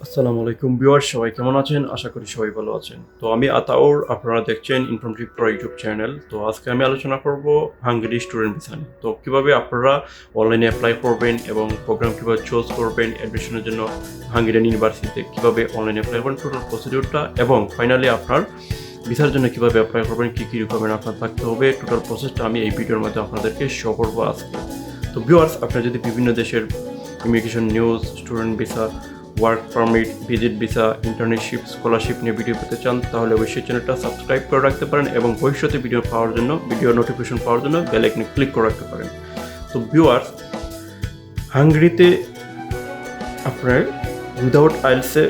আসসালামু আলাইকুম ভিউয়ার্স, সবাই কেমন আছেন? আশা করি সবাই ভালো আছেন। তো আমি আতাউর, আপনারা দেখছেন ইনফরমেটিভ প্রো ইউটিউব চ্যানেল। তো আজকে আমি আলোচনা করব হাঙ্গেরি স্টুডেন্ট ভিসা নিয়ে। তো কিভাবে আপনারা অনলাইনে অ্যাপ্লাই করবেন এবং প্রোগ্রাম কিভাবে চুজ করবেন, অ্যাডমিশনের জন্য হাঙ্গেরিয়ান ইউনিভার্সিটিতে কিভাবে অনলাইনে অ্যাপ্লাই করবেন, টোটাল প্রসিডিউরটা, এবং ফাইনালি আপনার ভিসার জন্য কিভাবে অ্যাপ্লাই করবেন, কী কী রিকোয়ারমেন্ট আপনার থাকতে হবে, টোটাল প্রসেসটা আমি এই ভিডিওর মধ্যে আপনাদেরকে শো করবো আজকে। তো ভিউয়ার্স, আপনারা যদি বিভিন্ন দেশের immigration news, student visa, work permit, visit visa, internship, scholarship নিয়ে ভিডিও পেতে চান, তাহলে অবশ্যই চ্যানেলটা সাবস্ক্রাইব করে রাখতে পারেন এবং ভবিষ্যতে ভিডিও পাওয়ার জন্য, ভিডিও নোটিফিকেশন পাওয়ার জন্য বেল আইকনে ক্লিক করে রাখতে পারেন। তো ভিউয়ার্স, হাঙ্গেরিতে আপনার উইদাউট আইএলসে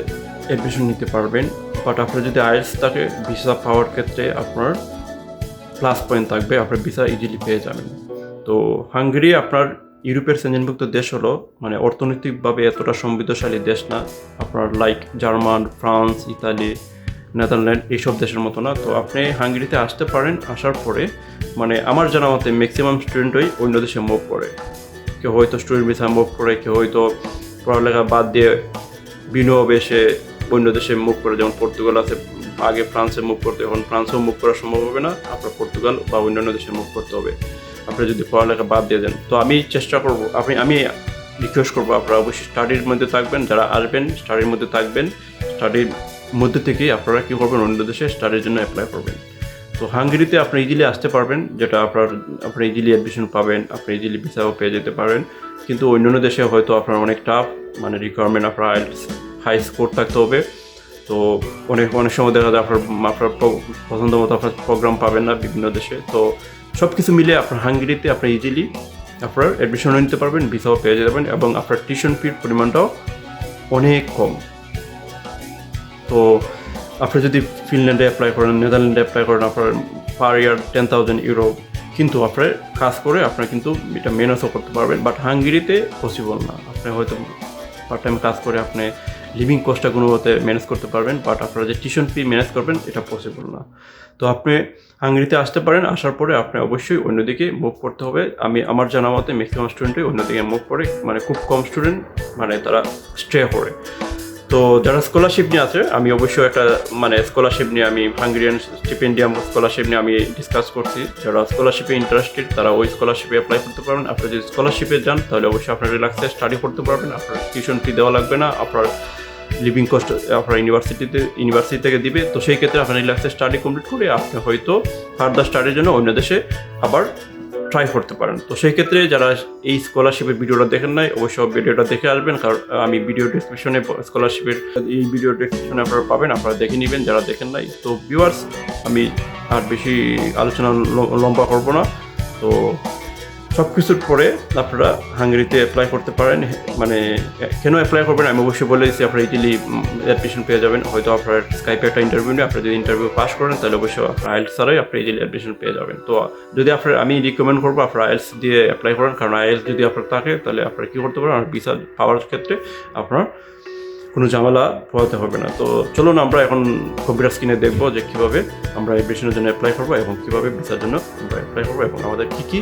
অ্যাডমিশন নিতে পারবেন, বাট আপনার যদি আইএলস থাকে ভিসা পাওয়ার ক্ষেত্রে আপনার প্লাস পয়েন্ট থাকবে, আপনার ভিসা ইজিলি পেয়ে যাবেন। তো হাঙ্গেরি আপনার ইউরোপের সেঞ্জনভুক্ত দেশ হলো, মানে অর্থনৈতিকভাবে এতটা সমৃদ্ধশালী দেশ না আপনার like German, France, Italy, Netherland এইসব দেশের মতো না। তো আপনি হাঙ্গেরিতে আসতে পারেন, আসার পরে মানে আমার জানা মতে ম্যাক্সিমাম স্টুডেন্টই অন্য দেশে মুভ করে। কেউ হয়তো স্টুডেন্ট ভিসা মুভ করে, কেউ হয়তো পড়ালেখা বাদ দিয়ে বিনিয়োগ এসে অন্য দেশে মুভ করে, যেমন পর্তুগাল আছে, আগে ফ্রান্সে মুভ করতে, এখন ফ্রান্সেও মুভ করা সম্ভব হবে না, আপনার পর্তুগাল বা অন্যান্য দেশে মুভ করতে হবে আপনি যদি পড়ালেখা বাদ দিয়ে দেন। তো আমি চেষ্টা করবো, আমি রিকোয়েস্ট করবো আপনারা অবশ্যই স্টাডির মধ্যে থাকবেন, যারা আসবেন স্টাডির মধ্যে থাকবেন, স্টাডির মধ্যে থেকেই আপনারা কী করবেন, অন্য দেশে স্টাডির জন্য অ্যাপ্লাই করবেন। তো হাঙ্গেরিতে আপনি ইজিলি আসতে পারবেন, যেটা আপনি ইজিলি অ্যাডমিশন পাবেন, আপনি ইজিলি ভিসাও পেয়ে যেতে পারেন। কিন্তু অন্যান্য দেশে হয়তো আপনার অনেক টাফ, মানে রিকোয়ারমেন্ট আপনার হাই স্কোর থাকতে হবে। তো অনেক সময় দেখা যায় আপনার পছন্দ মতো আপনার প্রোগ্রাম পাবেন না বিভিন্ন দেশে। তো সব কিছু মিলে আপনার হাঙ্গেরিতে আপনি ইজিলি আপনার অ্যাডমিশনও নিতে পারবেন, ভিসাও পেয়ে যাবেন, এবং আপনার টিউশন ফির পরিমাণটাও অনেক কম। তো আপনি যদি ফিনল্যান্ডে অ্যাপ্লাই করেন, নেদারল্যান্ডে অ্যাপ্লাই করেন, আপনার পার ইয়ার 10,000 ইউরো, কিন্তু আপনার কাজ করে আপনার কিন্তু এটা মেনেজও করতে পারবেন। বাট হাঙ্গেরিতে পসিবল না। আপনি হয়তো পার্ট টাইম কাজ করে আপনি লিভিং কস্টটা কোনোমতে ম্যানেজ করতে পারবেন, বাট আপনারা যে টিউশন ফি ম্যানেজ করবেন এটা পসিবল না। তো আপনি হাঙ্গেরিতে আসতে পারেন, আসার পরে আপনি অবশ্যই অন্যদিকে মুভ করতে হবে। আমার জানা মতে ম্যাক্সিমাম স্টুডেন্টই অন্যদিকে মুভ করে, মানে খুব কম স্টুডেন্ট মানে তারা স্টে করে। তো যারা স্কলারশিপ নিয়ে আছে, আমি অবশ্যই একটা মানে স্কলারশিপ নিয়ে আমি হাঙ্গেরিয়ান স্টিপেন্ডিয়াম স্কলারশিপ নিয়ে আমি ডিসকাস করছি। যারা স্কলারশিপে ইন্টারেস্টেড তারা ওই স্কলারশিপে অ্যাপ্লাই করতে পারবেন। আপনি যদি স্কলারশিপে যান তাহলে অবশ্যই আপনার রিল্যাক্সে স্টাডি করতে পারবেন, আপনার টিউশন ফি দেওয়া লাগবে না, আপনার লিভিং কস্ট আপনার ইউনিভার্সিটি থেকে দিবে। তো সেই ক্ষেত্রে আপনার রিল্যাক্সে স্টাডি কমপ্লিট করে আপনি হয়তো ফার্দার স্টাডির জন্য অন্য দেশে আবার ট্রাই করতে পারেন। তো সেই ক্ষেত্রে যারা এই স্কলারশিপের ভিডিওটা দেখেন নাই, অবশ্যই ভিডিওটা দেখে আসবেন, কারণ আমি ভিডিও ডেসক্রিপশনে স্কলারশিপের এই ভিডিও ডেসক্রিপশনে আপনারা পাবেন, আপনারা দেখে নেবেন যারা দেখেন নাই। তো ভিউয়ার্স, আমি আর বেশি আলোচনা লম্বা করবো না। তো সব কিছুর পরে আপনারা হাঙ্গেরিতে অ্যাপ্লাই করতে পারেন। মানে কেন অ্যাপ্লাই করবেন আমি অবশ্যই বলে দিচ্ছি, আপনারা ইজিলি অ্যাডমিশন পেয়ে যাবেন। হয়তো আপনার স্কাইপে একটা ইন্টারভিউ নিয়ে আপনারা যদি ইন্টারভিউ পাস করেন তাহলে অবশ্যই আপনার আইএলস ছাড়াই আপনি ইজিলি অ্যাডমিশন পেয়ে যাবেন। তো যদি আমি রিকমেন্ড করবো আপনার আইএলস দিয়ে অ্যাপ্লাই করেন, কারণ আইএলস যদি আপনার থাকে তাহলে আপনারা কী করতে পারেন, আর ভিসা পাওয়ার ক্ষেত্রে আপনার কোনো ঝামেলা পোহাতে হবে না। তো চলুন আমরা এখন কম্পিউটার স্ক্রিনে দেখবো যে কীভাবে আমরা অ্যাডমিশনের জন্য অ্যাপ্লাই করবো এবং কীভাবে ভিসার জন্য আমরা অ্যাপ্লাই করবো এবং আমাদের কী কী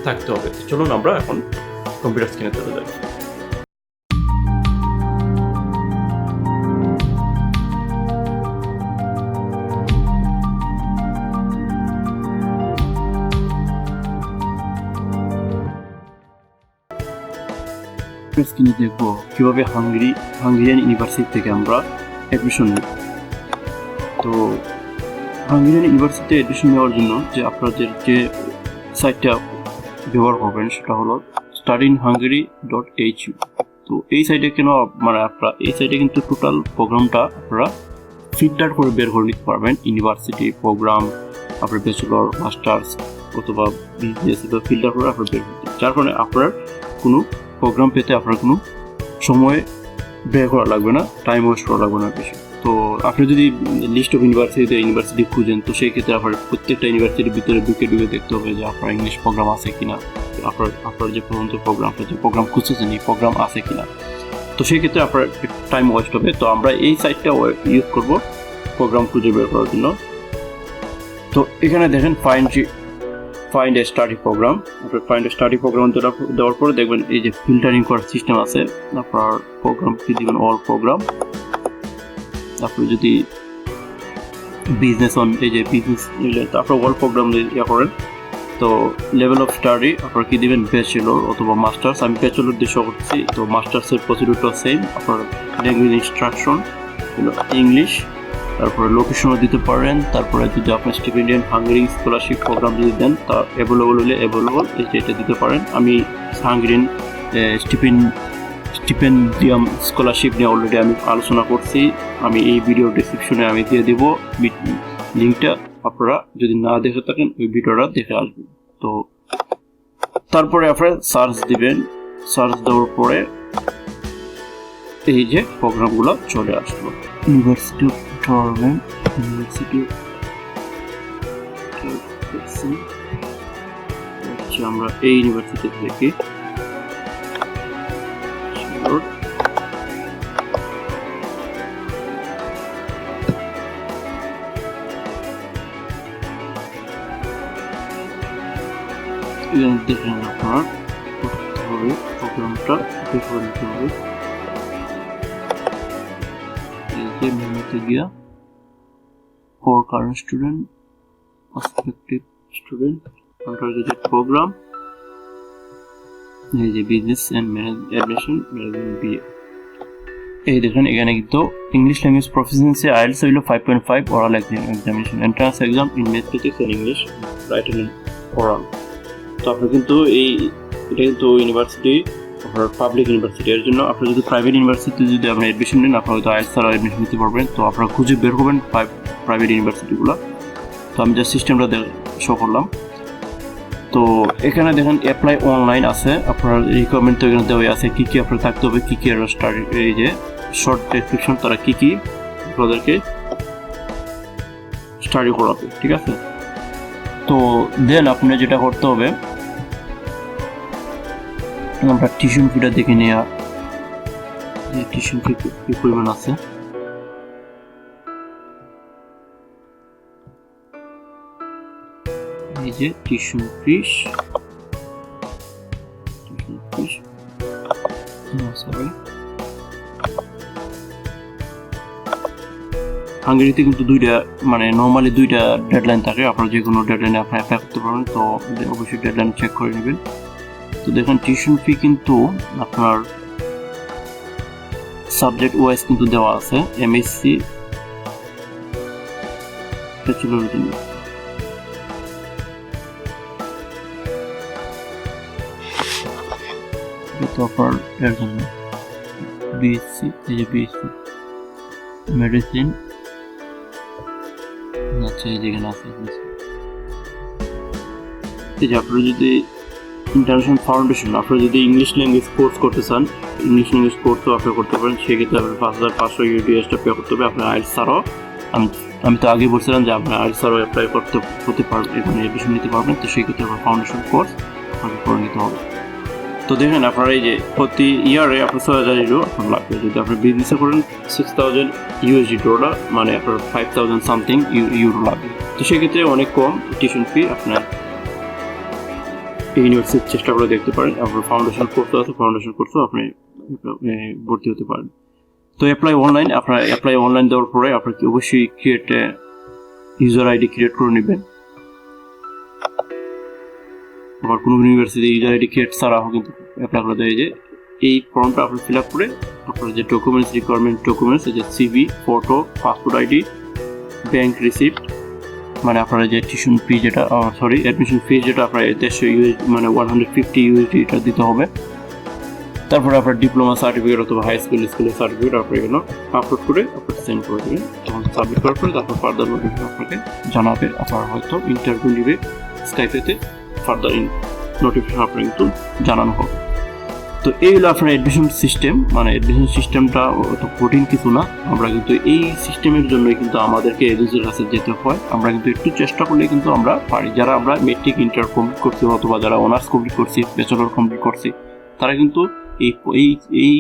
থাকতে হবে। চলুন আমরা এখন কম্পিউটার স্ক্রিনে চলে যাই। স্ক্রিনে দেখবো কীভাবে হাঙ্গেরিয়ান ইউনিভার্সিটি থেকে আমরা অ্যাডমিশন নিই। তো হাঙ্গেরিয়ান ইউনিভার্সিটিতে অ্যাডমিশন নেওয়ার জন্য যে আপনাদের যে সাইটটা ব্যবহার করবেন সেটা হলো studyinhungary.hu। তো এই সাইটে কেন মানে আপনারা এই সাইটে কিন্তু টোটাল প্রোগ্রামটা আপনারা ফিল্টার করে বের করে নিতে পারবেন। ইউনিভার্সিটি প্রোগ্রাম, আপনার ব্যাচেলর, মাস্টার্স অথবা বিজনেস, ফিল্টার করে আপনার বের করতে, যার কারণে আপনার কোনো প্রোগ্রাম পেতে আপনার কোনো সময় ব্যয় করা লাগবে না, টাইম ওয়েস্ট করা লাগবে না বেশি। তো আপনি যদি লিস্ট অফ ইউনিভার্সিটি খুঁজেন, তো সেই ক্ষেত্রে আপনার প্রত্যেকটা ইউনিভার্সিটির ভিতরে ঢুকে দেখতে হবে যে আপনার ইংলিশ প্রোগ্রাম আছে কিনা, আপনার যে প্রোগ্রাম খুঁজছেন এই প্রোগ্রাম আছে কিনা। তো সেই ক্ষেত্রে আপনার টাইম ওয়েস্ট হবে। তো আমরা এই সাইটটা ইউজ করব প্রোগ্রাম খুঁজে বের করার জন্য। তো এখানে দেখেন ফাইন্ড এ স্টাডি প্রোগ্রাম। আপনার ফাইন্ড এ স্টাডি প্রোগ্রাম দেওয়ার পরে দেখবেন এই যে ফিল্টারিং করার সিস্টেম আছে। আপনার প্রোগ্রাম কি দিবেন, অল প্রোগ্রাম, তারপরে যদি বিজনেস অন এই যে বিজনেস নিলে তারপরে ওয়ার্ল্ড প্রোগ্রাম ইয়ে করেন, তো লেভেল অফ স্টাডি আপনারা কি দিবেন, ব্যাচেলর অথবা মাস্টার্স। আমি ব্যাচেলর দিয়ে শো করছি, তো মাস্টার্সের প্রসিডিউরটা সেম। আপনার ল্যাঙ্গুয়েজ ইনস্ট্রাকশন ইংলিশ, তারপরে লোকেশনও দিতে পারেন। তারপরে যদি আপনি স্টিপেন্ডিয়ান হাঙ্গেরি স্কলারশিপ প্রোগ্রাম যদি দেন তা অ্যাভেলেবল হলে অ্যাভেলেবল এটা দিতে পারেন। আমি হাঙ্গেরিয়ান স্টিপেন্ডিয়াম স্কলারশিপ নিয়ে অলরেডি আমি আলোচনা করছি, আমি এই ভিডিও ডেসক্রিপশনে আমি দিয়ে দেব লিঙ্কটা, আপনারা যদি না দেখে থাকেন ওই ভিডিওটা দেখে আসবেন। তো তারপরে আপনারা সার্চ দিবেন, সার্চ দেওয়ার পরে এই যে প্রোগ্রামগুলো চলে আসলো। ইউনিভার্সিটি অফ টরন্টো, ইউনিভার্সিটি আমরা এই ইউনিভার্সিটি থেকে দেখেন আপনার করতে হবে প্রোগ্রামটা দেখে নিতে হবে। এই যে মেনুতে গিয়া for current student, prospective student, undergraduate program, এই যে business and admission management BA. এই দেখেন এখানে কিন্তু ইংলিশ ল্যাঙ্গুয়েজ প্রফিসিয়েন্সি আইএলটিএস হইল 5.5, oral examination, entrance exam in mathematics and English, writing and oral. তো আপনি কিন্তু এটা কিন্তু ইউনিভার্সিটি আপনার পাবলিক ইউনিভার্সিটি, এর জন্য আপনি যদি প্রাইভেট ইউনিভার্সিটি যদি আপনি অ্যাডমিশন নেন আপনার হয়তো আইএলটিএস ছাড়া অ্যাডমিশন নিতে পারবেন। তো আপনারা খুঁজে বের করবেন প্রাইভেট ইউনিভার্সিটিগুলো। তো আমি যা সিস্টেমটা শো করলাম। তো এখানে দেখেন অ্যাপ্লাই অনলাইন আছে, আপনার রিকোয়ারমেন্ট তো এখানে দেওয়া আছে কী কী আপনার থাকতে হবে, কী কী স্টাডি, এই যে শর্ট ডেসক্রিপশন তারা কী কী আপনাদেরকে স্টাডি করাবে, ঠিক আছে। তো দেন আপনি যেটা করতে হবে, আমরা টিউশন ফিটা দেখে নেওয়া, যে টিউশন ফি কী পরিমাণ আছে। এই যে টিউশন ফিস, হাঙ্গেরিতে কিন্তু দুইটা মানে নর্মালি দুইটা ডেডলাইন থাকে, আপনারা যে কোনো ডেডলাইনে আপনি অ্যাপ্লাই করতে পারবেন। তো অবশ্যই ডেডলাইন চেক করে নেবেন। তো দেখেন টিউশন ফি কিন্তু আপনার সাবজেক্ট ওয়াইজ কিন্তু দেওয়া আছে। এমএসসি ব্যাচেলরের জন্য আপনার এর জন্য বিএসসি, এই যে বিএসসি মেডিসিন, আচ্ছা এই যেখানে আছে এই যে আপনারা যদি ইন্টারন্যাশনাল ফাউন্ডেশন, আপনারা যদি ইংলিশ ল্যাঙ্গুয়েজ কোর্স করতে চান, ইংলিশ ল্যাঙ্গুয়েজ কোর্সও আপনি করতে পারেন। সেক্ষেত্রে আপনার 5500 ইউডিএসটা পে করতে হবে। আপনার আইএলটিএস ছাড়াও আমি তো আগে বলছিলাম যে আপনার আইএলটিএস ছাড়াও অ্যাপ্লাই করতে পারবেন, এখানে এডমিশন নিতে পারবেন। তো সেই ক্ষেত্রে আপনার ফাউন্ডেশন কোর্স আপনাকে করে নিতে হবে। তো দেখেন আপনার এই যে প্রতি ইয়ারে আপনার 6000 ইউরো আপনার লাগবে। যদি আপনি বিজনেসে করেন 6000 ইউএসডি ডলার, মানে আপনার 5000 সামথিং ইউরো লাগবে। তো সেক্ষেত্রে অনেক কম টিউশন ফি। আপনার ইউনিভার্সিটির চেষ্টা করে দেখতে পারেন। আপনার ফাউন্ডেশন কোর্সও আছে, ফাউন্ডেশন কোর্সও আপনি ভর্তি হতে পারেন। তো অ্যাপ্লাই অনলাইন, আপনার অ্যাপ্লাই অনলাইন দেওয়ার পরে আপনাকে অবশ্যই ক্রিয়েট ইউজার আইডি ক্রিয়েট করে নেবেন। আবার কোনো ইউনিভার্সিটি ইউজার আইডি ক্রিয়েট ছাড়াও কিন্তু অ্যাপ্লাই করে দেয়। যে এই ফর্মটা আপনি ফিল আপ করে আপনার যে ডকুমেন্টস রিকোয়ারমেন্ট ডকুমেন্টস, যে CV, photo, passport ID, bank receipt, মানে আপনার যে টিউশন ফি যেটা অ্যাডমিশন ফি যেটা আপনার 150 ইউএসডি মানে 150 ইউএসডি এটা দিতে হবে। তারপরে আপনার ডিপ্লোমা সার্টিফিকেট অথবা হাই স্কুলের সার্টিফিকেট আপনি এগুলো আপলোড করে আপনার সেন্ড করে দেবেন। তখন সাবমিট করার পরে তারপর ফার্দার নোটিফিকেশন আপনাকে জানাবে। আপনার হয়তো ইন্টারভিউ নেবে স্কাইপেতে, ফার্দার নোটিফিকেশন আপনার কিন্তু জানানো হবে। তো এই হলো আপনার অ্যাডমিশন সিস্টেম। মানে অ্যাডমিশন সিস্টেমটা অত কঠিন কিছু না। আমরা কিন্তু এই সিস্টেমের জন্যই কিন্তু আমাদেরকে এজেন্সির কাছে যেতে হয়। আমরা কিন্তু একটু চেষ্টা করলে কিন্তু আমরা পারি। যারা আমরা মেট্রিক ইন্টার কমপ্লিট করছি অথবা যারা অনার্স কমপ্লিট করছি, ব্যাচেলর কমপ্লিট করছি, তারা কিন্তু এই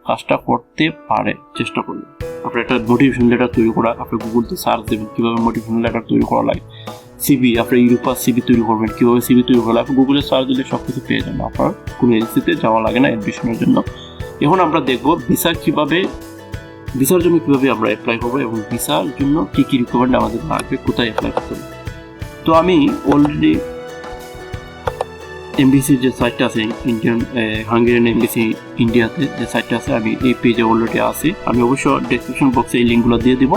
কাজটা করতে পারে চেষ্টা করলে। আপনার একটা মোটিভেশন লেটার তৈরি করা, আপনি গুগলতে সার্চ দেবেন কীভাবে মোটিভেশন লেটার তৈরি করা লাগে। সিভি, আপনার ইউরোপাস সিভি তৈরি করবেন, কীভাবে সিভি তৈরি করলে আপনি গুগলে সার্চ দিলে সব কিছু পেয়ে যাবেন। আপনার কোনো এজেন্সিতে যাওয়া লাগে না অ্যাডমিশনের জন্য। এখন আমরা দেখব ভিসা কীভাবে ভিসার জন্য কীভাবে আমরা অ্যাপ্লাই করবো এবং ভিসার জন্য কী কী রিকোয়ারমেন্ট আমাদের লাগবে, কোথায় অ্যাপ্লাই করতে হবে। তো আমি অলরেডি এমবিসির যে সাইটটা আছে, হাঙ্গেরিয়ান এমবিসি ইন্ডিয়াতে যে সাইটটা আছে, আমি এই পেজে অলরেডি আছি। আমি অবশ্য ডেসক্রিপশন বক্সে এই লিঙ্কগুলো দিয়ে দিব।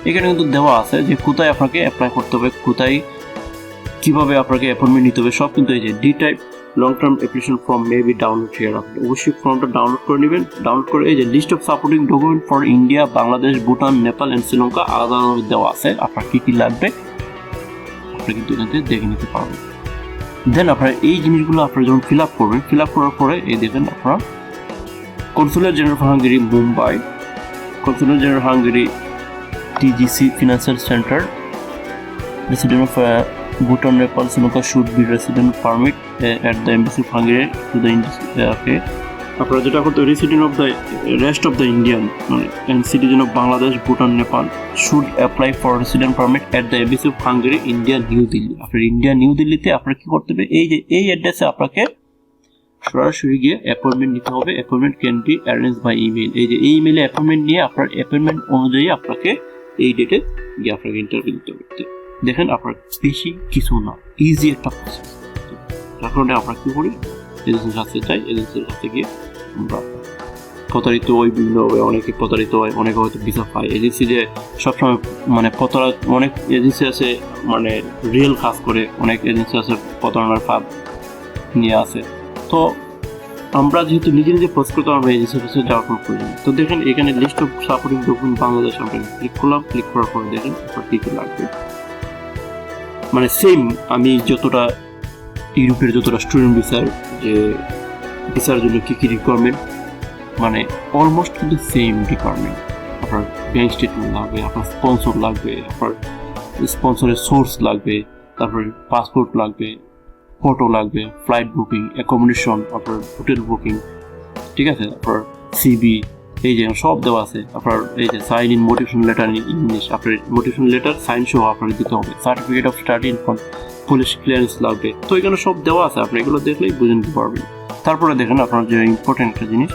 এখানে কিন্তু দেওয়া আছে যে কোথায় আপনাকে অ্যাপ্লাই করতে হবে, কোথায় কীভাবে আপনাকে অ্যাপয়েন্টমেন্ট নিতে হবে, সব কিন্তু এই যে D type long term application form may be download here. আপনি অবশ্যই ফর্মটা ডাউনলোড করে নেবেন। ডাউনলোড করে এই যে list of supporting document for India, Bangladesh, Bhutan, Nepal and Sri Lanka আলাদা আলাদা দেওয়া আছে। আপনার কী কী লাগবে আপনি কিন্তু এখান থেকে দেখে নিতে পারবেন। দেন আপনারা এই জিনিসগুলো আপনারা যখন ফিল আপ করবেন, ফিল আপ করার পরে এই দেখেন আপনারা consulate general of Hungary Mumbai, consulate general Hungary TGC financial centre, resident of Bhutan, Nepal, Sri should be resident permit at the embassy of Hungary to the okay. আপনারা যেটা করতে resident of the rest of the Indian and citizen of Bangladesh, Bhutan, Nepal should apply for resident permit at the embassy of Hungary, India, New Delhi. আপনার India new দিল্লিতে আপনারা কি করতে হবে, এই যে এই অ্যাড্রেসে আপনাকে সরাসরি গিয়ে অ্যাপয়েন্টমেন্ট নিতে হবে। Appointment can be arrange by email. এই যে এই ইমেলে অ্যাপয়েন্টমেন্ট নিয়ে আপনার অ্যাপয়েন্টমেন্ট অনুযায়ী আপনাকে এই ডেটে গিয়ে আপনাকে ইন্টারভিউ দিতে হবে। দেখেন আপনার বেশি কিছু না, ইজি একটা প্রসেস। তার কারণে আমরা কী করি, এজেন্সির কাছে যাই, এজেন্সির কাছে গিয়ে আমরা প্রতারিত হই বিভিন্নভাবে। অনেকে প্রতারিত হয়, অনেকে হয়তো ভিসা পায়। এজেন্সি যে সবসময় অনেক এজেন্সি আছে রিয়েল কাজ করে, অনেক এজেন্সি আছে প্রতারণার ফাঁদ নিয়ে আসে। তো আমরা যেহেতু নিজে নিজে প্রসেস করতে আমরা এজেন্সির কাছে যাওয়ার কোনো প্রয়োজন। তো দেখেন এখানে list of supporting document Bangladesh আমরা ক্লিক করলাম। ক্লিক করার পরে দেখেন আপনার কী কী লাগবে। সেম আমি যতটা ইউরোপের যতটা স্টুডেন্ট ভিসার জন্য কী কী রিকোয়ারমেন্ট, অলমোস্ট কিন্তু সেম রিকোয়ারমেন্ট। আপনার ব্যাঙ্ক স্টেটমেন্ট লাগবে, আপনার স্পন্সর লাগবে, আপনার স্পন্সরের সোর্স লাগবে, তারপরে পাসপোর্ট লাগবে, ফটো লাগবে, ফ্লাইট বুকিং, অ্যাকোমোডেশন, আপনার হোটেল বুকিং, ঠিক আছে, আপনার সিবি, এই যে সব দেওয়া আছে। আপনার এই যে sign in motivation letter in English, আপনার মোটিভেশন লেটার সাইন সহ আপনাকে দিতে হবে। Certificate of study in police clearance লাগবে। তো এখানে সব দেওয়া আছে, আপনি এগুলো দেখলেই বুঝে নিতে পারবেন। তারপরে দেখেন আপনার যে ইম্পর্টেন্ট একটা জিনিস,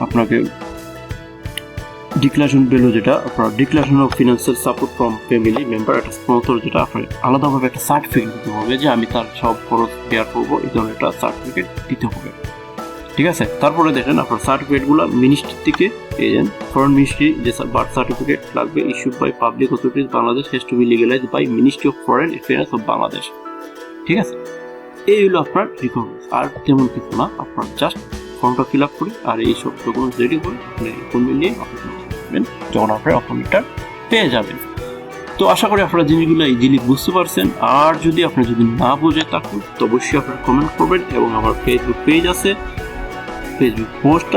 আপনাকে ডিক্লারেশন বেলো, যেটা আপনার declaration of financial support from family member, একটা স্পন্সর, যেটা আপনার আলাদাভাবে একটা সার্টিফিকেট দিতে হবে যে আমি তার সব খরচ বেয়ার করবো, এই ধরনের একটা সার্টিফিকেট দিতে হবে, ঠিক আছে। তারপরে দেখেন আপনার সার্টিফিকেটগুলো মিনিস্ট্রি থেকে পেয়েছেন। ফরেন মিনিস্ট্রি যে বার্থ সার্টিফিকেট লাগবে, issued by public authorities Bangladesh, has to be legalised by ministry of foreign affairs of Bangladesh, ঠিক আছে। এই হলো আপনার রিকোয়ারমেন্টস, আর তেমন কিছু না। আপনার জাস্ট ফর্মটা ফিল আপ করে আর এই সব ডকুমেন্টস রেডি করে আপনি অ্যাপয়েন্টমেন্ট নিয়ে আপনি যখন আপনার অ্যাপয়েন্টমেন্টটা পেয়ে যাবেন। তো আশা করি আপনারা জিনিসগুলো ইজিলি বুঝতে পারছেন। আর যদি আপনি না বুঝে থাকুন তো অবশ্যই আপনারা কমেন্ট করবেন, এবং আমার ফেসবুক পেজ আছে, ফেসবুক পোস্ট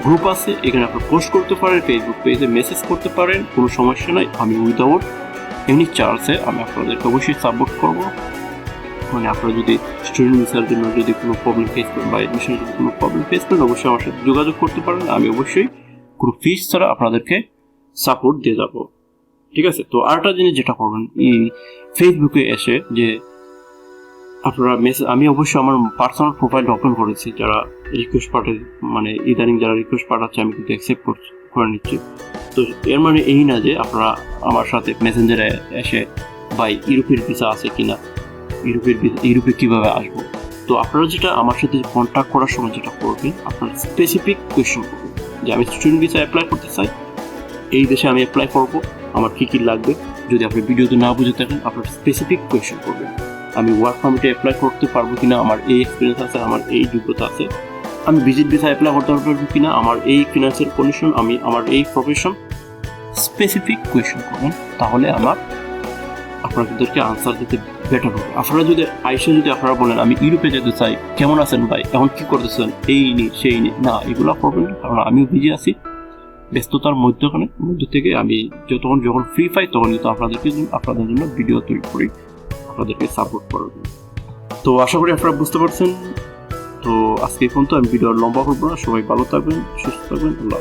গ্রুপ আছে, এখানে আপনারা পোস্ট করতে পারেন, ফেসবুক পেজে মেসেজ করতে পারেন, কোনো সমস্যা নয়। আমি উইদাউট এমনি চার্জে আমি আপনাদেরকে অবশ্যই সাপোর্ট করবো। আপনারা যদি স্টুডেন্ট ভিসার জন্য যদি কোনো প্রবলেম ফেস করেন বা অ্যাডমিশনের যদি কোনো প্রবলেম ফেস করেন, অবশ্যই আমার সাথে যোগাযোগ করতে পারেন। আমি অবশ্যই কোনো ফিস ছাড়া আপনাদেরকে সাপোর্ট দিয়ে যাব, ঠিক আছে। তো আরেকটা জিনিস যেটা করবেন, এই ফেসবুকে এসে যে আপনারা মেসেজ, আমি অবশ্যই আমার পার্সোনাল প্রোফাইল ওপেন করেছি, যারা রিকোয়েস্ট পাঠায় ইদানিং যারা রিকোয়েস্ট পাঠাচ্ছে আমি কিন্তু অ্যাকসেপ্ট করে নিচ্ছি। তো এর এই না যে আপনারা আমার সাথে মেসেঞ্জারে এসে বা ইউরোপের ভিসা আছে কিনা, ইউরোপে কীভাবে আসবো। তো আপনারা যেটা আমার সাথে কন্ট্যাক্ট করার সময় যেটা করবেন, আপনার স্পেসিফিক কোয়েশ্চেন করবেন যে আমি স্টুডেন্ট ভিসা অ্যাপ্লাই করতে চাই, এই দেশে আমি অ্যাপ্লাই করবো, আমার কী কী লাগবে। যদি আপনি ভিডিওতে না বুঝে থাকেন, আপনার স্পেসিফিক কোয়েশ্চেন করবেন, আমি ওয়ার্ক পারমিটে অ্যাপ্লাই করতে পারবো কিনা, আমার এই এক্সপিরিয়েন্স আছে, আমার এই যোগ্যতা আছে, আমি ভিজিট ভিসা অ্যাপ্লাই করতে পারবো কিনা, আমার এই ফিনান্সিয়াল কন্ডিশন, আমার এই প্রফেশন, স্পেসিফিক কোয়েশ্চেন করবেন। তাহলে আপনাদেরকে আনসার দিতে বেটার হবে। আপনারা যদি আপনারা বলেন আমি ইউরোপে যেতে চাই, কেমন আছেন ভাই, এখন কি করতেছেন, এই নি সেই নি, না, এগুলো করবেন না। কারণ আমিও বিজি আছি, ব্যস্ততার মধ্য থেকে আমি যখন ফ্রি পাই তখন কিন্তু আপনাদের জন্য ভিডিও তৈরি করি, আপনাদেরকে সাপোর্ট করার জন্য। তো আশা করি আপনারা বুঝতে পারছেন। তো আজকে এই পর্যন্ত, আমি ভিডিও লম্বা করবো না। সবাই ভালো থাকবেন, সুস্থ থাকবেন, আল্লাহ।